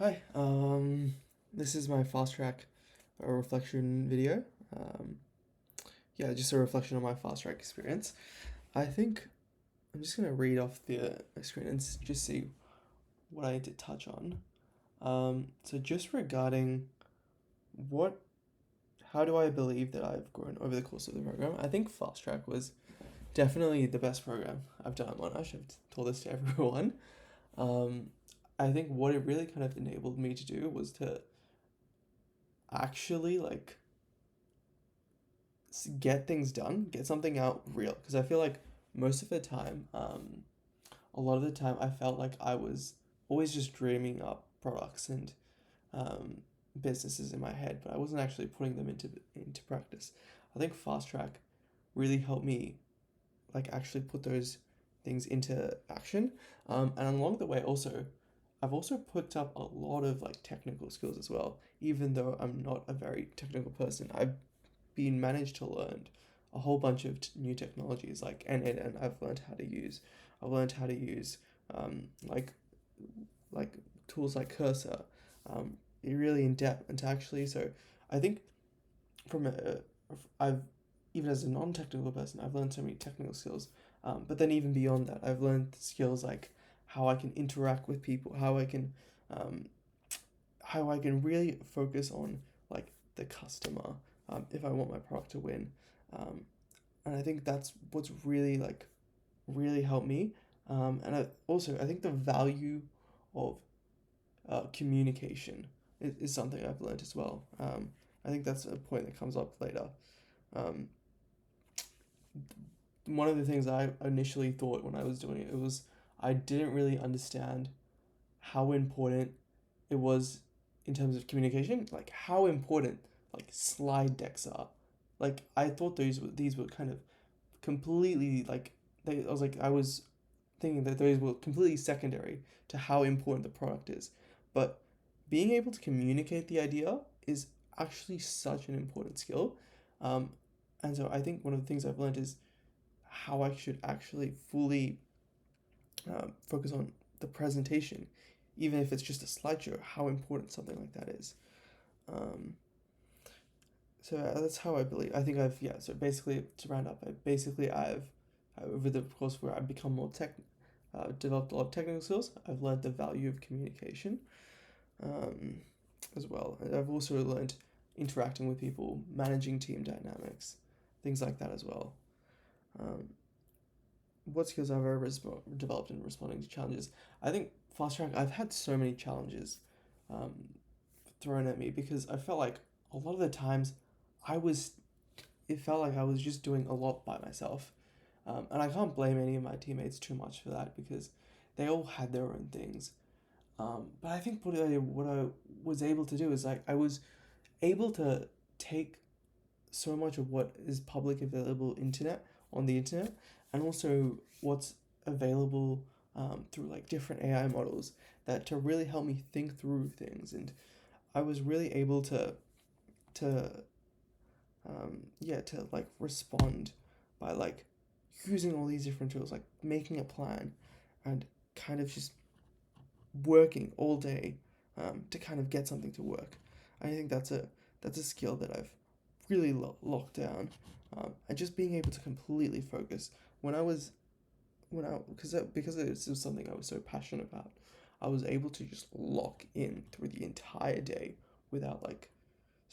Hi, this is my Fastrack reflection video. Um, yeah, just a reflection on my Fastrack experience. I think I'm just gonna read off the screen and just see what I need to touch on. So just regarding what, how do I believe that I've grown over the course of the program? I think Fastrack was definitely the best program I've done. I should have told this to everyone. Um, I think what it really kind of enabled me to do was to actually get things done, get something out real. Because I feel like most of the time, a lot of the time, I felt like I was always just dreaming up products and um, businesses in my head, but I wasn't actually putting them into practice. I think Fast Track really helped me actually put those things into action. And along the way, also, I've also picked up a lot of technical skills as well. Even though I'm not a very technical person, I've been managed to learn a whole bunch of new technologies and I've learned how to use. I've learned how to use um, like like tools like Cursor, really in depth and to actually. So I think from I've even as a non-technical person, I've learned so many technical skills. But then even beyond that, I've learned skills like how I can interact with people, um, how I can really focus on the customer, if I want my product to win. Um, and I think that's what's really really helped me. And I think the value of communication is something I've learned as well. I think that's a point that comes up later. Um, One of the things I initially thought when I was doing it was I didn't really understand how important it was in terms of communication, like how important slide decks are. Like I thought these were kind of completely I was thinking that those were completely secondary to how important the product is. But being able to communicate the idea is actually such an important skill. Um, and so I think one of the things I've learned is how I should actually fully focus on the presentation, even if it's just a slideshow, how important something like that is. Um, that's how I believe. I think So basically, to round up, I've over the course where I've become more developed a lot of technical skills. I've learned the value of communication, um, as well. And I've also learned interacting with people, managing team dynamics, things like that as well. Um, what skills I've ever developed in responding to challenges? I think fast track. I've had so many challenges um, thrown at me because I felt like a lot of the times I was it felt like I was just doing a lot by myself. And I can't blame any of my teammates too much for that because they all had their own things. But I think what I was able to do is I was able to take so much of what is public available internet on the internet and also what's available through different AI models that to really help me think through things. And I was really able to to respond by using all these different tools, like making a plan and kind of just working all day to kind of get something to work. I think that's a skill that I've really locked down, and just being able to completely focus when I was when I because it was something I was so passionate about. I was able to just lock in through the entire day without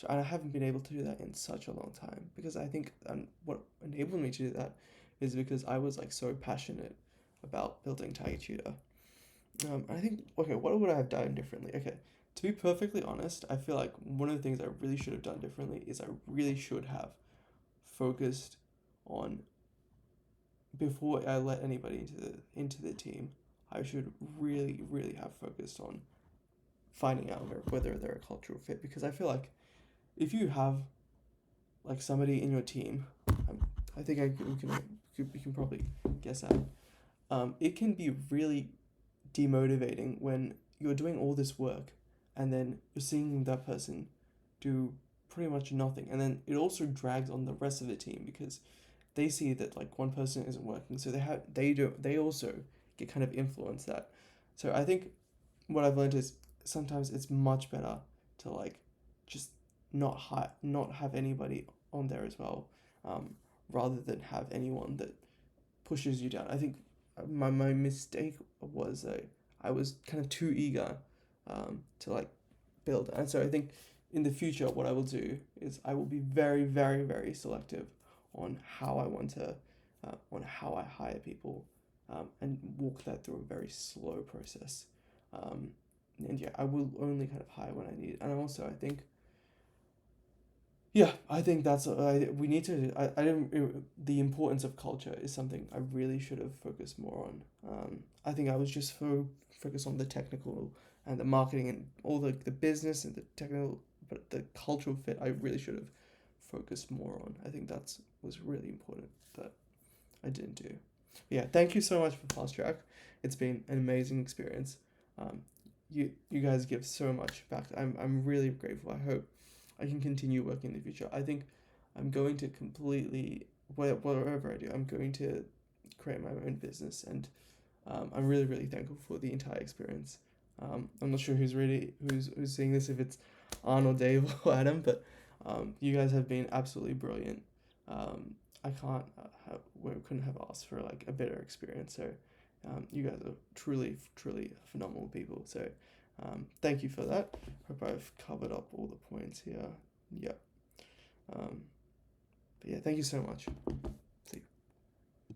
and I haven't been able to do that in such a long time because I think what enabled me to do that is because I was so passionate about building Tiger Tutor. I think okay, what would I have done differently? Okay, to be perfectly honest, I feel like one of the things I really should have done differently is I really should have focused on before I let anybody into the team. I should really have focused on finding out whether they're a cultural fit because I feel like if you have somebody in your team, I think we can probably guess that. It can be really demotivating when you're doing all this work and then you're seeing that person do pretty much nothing, and then it also drags on the rest of the team because they see that one person isn't working, so they also get kind of influenced that. So I think what I've learned is sometimes it's much better to like just not have anybody on there as well, um, rather than have anyone that pushes you down. I think my mistake was I was kind of too eager to like build, and so I think in the future what I will do is I will be very very very selective on how I want to on how I hire people, and walk that through a very slow process. Um, and yeah, I will only kind of hire when I need it. And also, I think, yeah, I think that's we need to. I don't. The importance of culture is something I really should have focused more on. I think I was just focused on the technical and the marketing and all the business and the technical, but the cultural fit I really should have focused more on. I think that's was really important that I didn't do. Yeah, thank you so much for Fast Track. It's been an amazing experience. Um, you guys give so much back. I'm really grateful. I hope I can continue working in the future. I think I'm going to completely whatever I do, I'm going to create my own business, and I'm really really thankful for the entire experience. I'm not sure who's seeing this, if it's Arn or Dave or Adam, but you guys have been absolutely brilliant. I can't we couldn't have asked for like a better experience. So you guys are truly phenomenal people. So thank you for that. Hope I've covered up all the points here. Yep. But yeah, thank you so much.